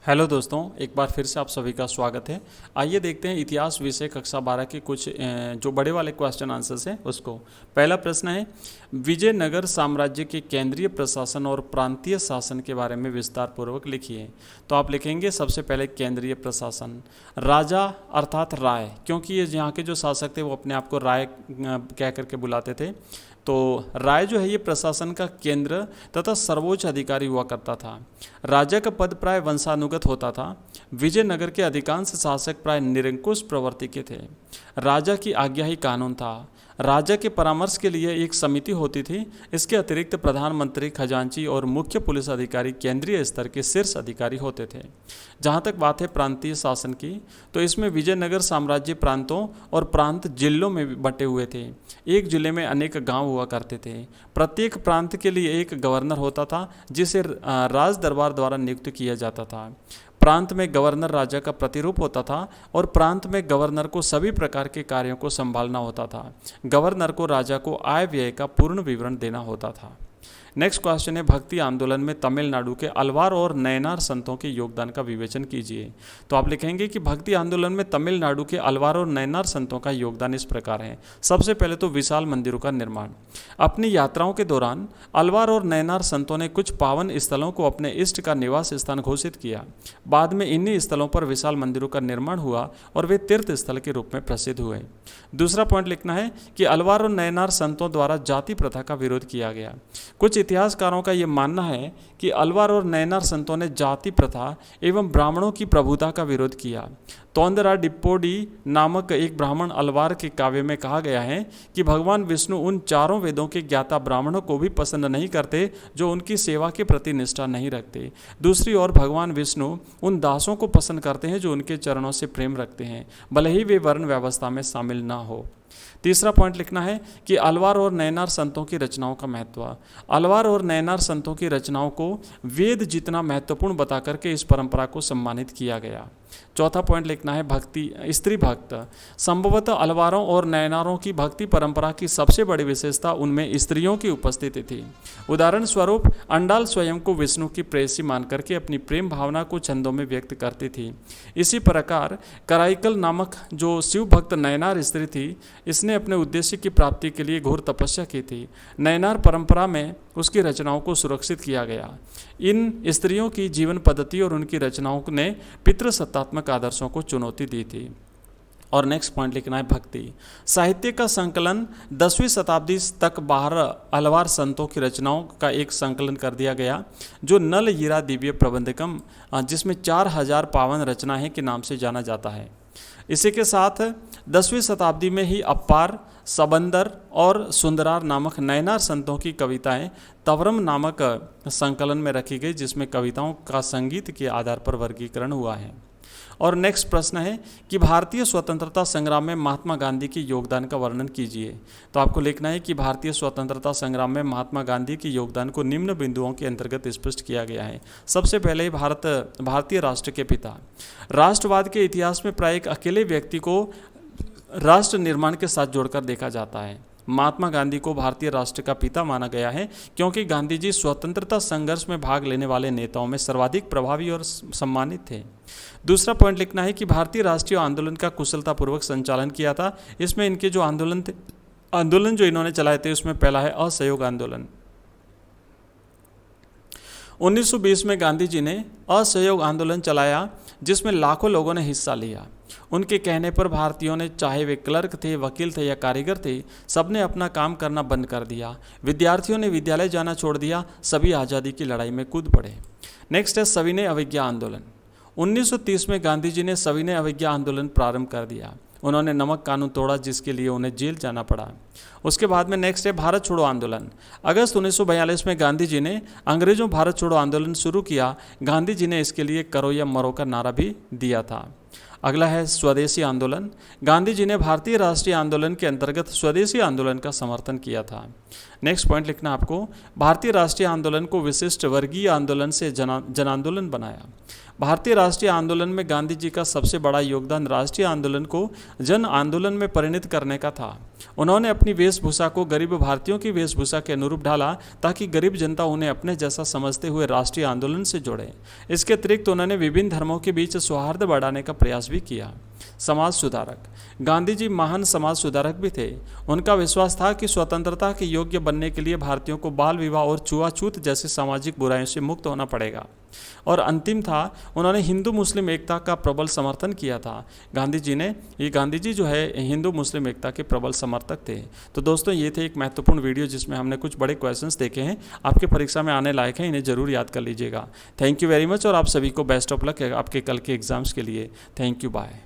Hello दोस्तों, एक बार फिर से आप सभी का स्वागत है। आइए देखते हैं इतिहास विषय कक्षा 12 के कुछ जो बड़े वाले क्वेश्चन आंसर्स हैं उसको। पहला प्रश्न है, विजयनगर साम्राज्य के केंद्रीय प्रशासन और प्रांतीय शासन के बारे में विस्तार पूर्वक लिखिए। तो आप लिखेंगे सबसे पहले केंद्रीय प्रशासन, राजा अर्थात राय, क्योंकि ये यहाँ के जो शासक थे वो अपने आप को राय कह करके बुलाते थे। तो राय जो है ये प्रशासन का केंद्र तथा सर्वोच्च अधिकारी हुआ करता था। राजा का पद प्राय वंशानुगत होता था। विजयनगर के अधिकांश शासक प्राय निरंकुश प्रवृत्ति के थे। राजा की आज्ञा ही कानून था। राजा के परामर्श के लिए एक समिति होती थी। इसके अतिरिक्त प्रधानमंत्री, खजांची और मुख्य पुलिस अधिकारी केंद्रीय स्तर के शीर्ष अधिकारी होते थे। जहाँ तक बात है प्रांतीय शासन की, तो इसमें विजयनगर साम्राज्य प्रांतों और प्रांत जिलों में बटे हुए थे। एक जिले में अनेक गांव हुआ करते थे। प्रत्येक प्रांत के लिए एक गवर्नर होता था जिसे राज दरबार द्वारा नियुक्त किया जाता था। प्रांत में गवर्नर राजा का प्रतिरूप होता था और प्रांत में गवर्नर को सभी प्रकार के कार्यों को संभालना होता था। गवर्नर को राजा को आय व्यय का पूर्ण विवरण देना होता था। नेक्स्ट क्वेश्चन है, भक्ति आंदोलन में तमिलनाडु के अलवार और नयनार संतों के योगदान का विवेचन कीजिए। तो आप लिखेंगे कि भक्ति आंदोलन में तमिलनाडु के अलवार और नयनार संतों का योगदान इस प्रकार है। सबसे पहले तो विशाल मंदिरों का निर्माण। अपनी यात्राओं के दौरान अलवार और नयनार संतों ने कुछ पावन स्थलों को अपने इष्ट का निवास स्थान घोषित किया। बाद में इन्हीं स्थलों पर विशाल मंदिरों का निर्माण हुआ और वे तीर्थ स्थल के रूप में प्रसिद्ध हुए। दूसरा पॉइंट लिखना है कि अलवार और नयनार संतों द्वारा जाति प्रथा का विरोध किया गया। कुछ इतिहासकारों का यह मानना है कि अलवार और नयनार संतों ने जाति प्रथा एवं ब्राह्मणों की प्रभुता का विरोध किया। तोंदरा डिप्पोडी नामक एक ब्राह्मण अलवार के काव्य में कहा गया है कि भगवान विष्णु उन चारों वेदों के ज्ञाता ब्राह्मणों को भी पसंद नहीं करते जो उनकी सेवा के प्रति निष्ठा नहीं रखते। दूसरी ओर भगवान विष्णु उन दासों को पसंद करते हैं जो उनके चरणों से प्रेम रखते हैं, भले ही वे वर्ण व्यवस्था में शामिल ना हो। तीसरा पॉइंट लिखना है कि अलवार और नयनार संतों की रचनाओं का महत्व। अलवार और नयनार संतों की रचनाओं को वेद जितना महत्वपूर्ण बता करके इस परंपरा को सम्मानित किया गया। चौथा पॉइंट लिखना है, भक्ति स्त्री भक्त। संभवतः अलवारों और नयनारों की भक्ति परंपरा की सबसे बड़ी विशेषता उनमें स्त्रियों की उपस्थिति थी। उदाहरण स्वरूप अंडाल स्वयं को विष्णु की प्रेयसी मान करके अपनी प्रेम भावना को छंदों में व्यक्त करती थी। इसी प्रकार कराइकल नामक जो शिव भक्त नयनार स्त्री थी, इसने अपने उद्देश्य की प्राप्ति के लिए घोर तपस्या की थी। नयनार परंपरा में उसकी रचनाओं को सुरक्षित किया गया। इन स्त्रियों की जीवन पद्धति और उनकी रचनाओं ने पितृसत्तात्मक आदर्शों को चुनौती दी थी। और नेक्स्ट पॉइंट लिखना है, भक्ति साहित्य का संकलन 10वीं शताब्दी तक 12 अलवार संतों की रचनाओं का एक संकलन कर दिया गया जो नल हीरा दिव्य प्रबंधकम, जिसमें 4000 पावन रचनाएं के नाम से जाना जाता है। इसी के साथ 10वीं शताब्दी में ही अप्पार, सबंदर और सुंदरार नामक नयनार संतों की कविताएं तवरम नामक संकलन में रखी गई, जिसमें कविताओं का संगीत के आधार पर वर्गीकरण हुआ है। और नेक्स्ट प्रश्न है कि भारतीय स्वतंत्रता संग्राम में महात्मा गांधी के योगदान का वर्णन कीजिए। तो आपको लिखना है कि भारतीय स्वतंत्रता संग्राम में महात्मा गांधी के योगदान को निम्न बिंदुओं के अंतर्गत स्पष्ट किया गया है। सबसे पहले भारतीय राष्ट्र के पिता। राष्ट्रवाद के इतिहास में प्राय एक अकेले व्यक्ति को राष्ट्र निर्माण के साथ जोड़कर देखा जाता है। महात्मा गांधी को भारतीय राष्ट्र का पिता माना गया है क्योंकि गांधी जी स्वतंत्रता संघर्ष में भाग लेने वाले नेताओं में सर्वाधिक प्रभावी और सम्मानित थे। दूसरा पॉइंट लिखना है कि भारतीय राष्ट्रीय आंदोलन का कुशलतापूर्वक संचालन किया था। इसमें इनके जो आंदोलन जो इन्होंने चलाए थे उसमें पहला है असहयोग आंदोलन। 1920 में गांधी जी ने असहयोग आंदोलन चलाया जिसमें लाखों लोगों ने हिस्सा लिया। उनके कहने पर भारतीयों ने, चाहे वे क्लर्क थे, वकील थे या कारीगर थे, सबने अपना काम करना बंद कर दिया। विद्यार्थियों ने विद्यालय जाना छोड़ दिया। सभी आज़ादी की लड़ाई में कूद पड़े। नेक्स्ट है सविनय अवज्ञा आंदोलन। 1930 में गांधी जी ने सविनय अवज्ञा आंदोलन प्रारंभ कर दिया। उन्होंने नमक कानून तोड़ा जिसके लिए उन्हें जेल जाना पड़ा। उसके बाद में नेक्स्ट है भारत छोड़ो आंदोलन। अगस्त 1942 में गांधी जी ने अंग्रेजों भारत छोड़ो आंदोलन शुरू किया। गांधी जी ने इसके लिए करो या मरो का नारा भी दिया था। अगला है स्वदेशी आंदोलन। गांधी जी ने भारतीय राष्ट्रीय आंदोलन के अंतर्गत स्वदेशी आंदोलन का समर्थन किया था। नेक्स्ट पॉइंट लिखना आपको, भारतीय राष्ट्रीय आंदोलन को विशिष्ट वर्गीय आंदोलन से जन आंदोलन बनाया। भारतीय राष्ट्रीय आंदोलन में गांधी जी का सबसे बड़ा योगदान राष्ट्रीय आंदोलन को जन आंदोलन में परिणत करने का था। उन्होंने अपनी वेशभूषा को गरीब भारतीयों की वेशभूषा के अनुरूप ढाला ताकि गरीब जनता उन्हें अपने जैसा समझते हुए राष्ट्रीय आंदोलन से जोड़े। इसके अतिरिक्त उन्होंने विभिन्न धर्मों के बीच सौहार्द बढ़ाने का प्रयास भी किया। समाज सुधारक। गांधी जी महान समाज सुधारक भी थे। उनका विश्वास था कि स्वतंत्रता के योग्य बनने के लिए भारतीयों को बाल विवाह और छुआछूत जैसी सामाजिक बुराइयों से मुक्त होना पड़ेगा। और अंतिम था, उन्होंने हिंदू मुस्लिम एकता का प्रबल समर्थन किया था। गांधी जी जो है हिंदू मुस्लिम एकता के प्रबल समर्थक थे। तो दोस्तों ये थे एक महत्वपूर्ण वीडियो जिसमें हमने कुछ बड़े क्वेश्चंस देखे हैं, आपके परीक्षा में आने लायक हैं, इन्हें जरूर याद कर लीजिएगा। थैंक यू वेरी मच और आप सभी को बेस्ट ऑफ लक आपके कल के एग्जाम्स के लिए। Thank you, bye.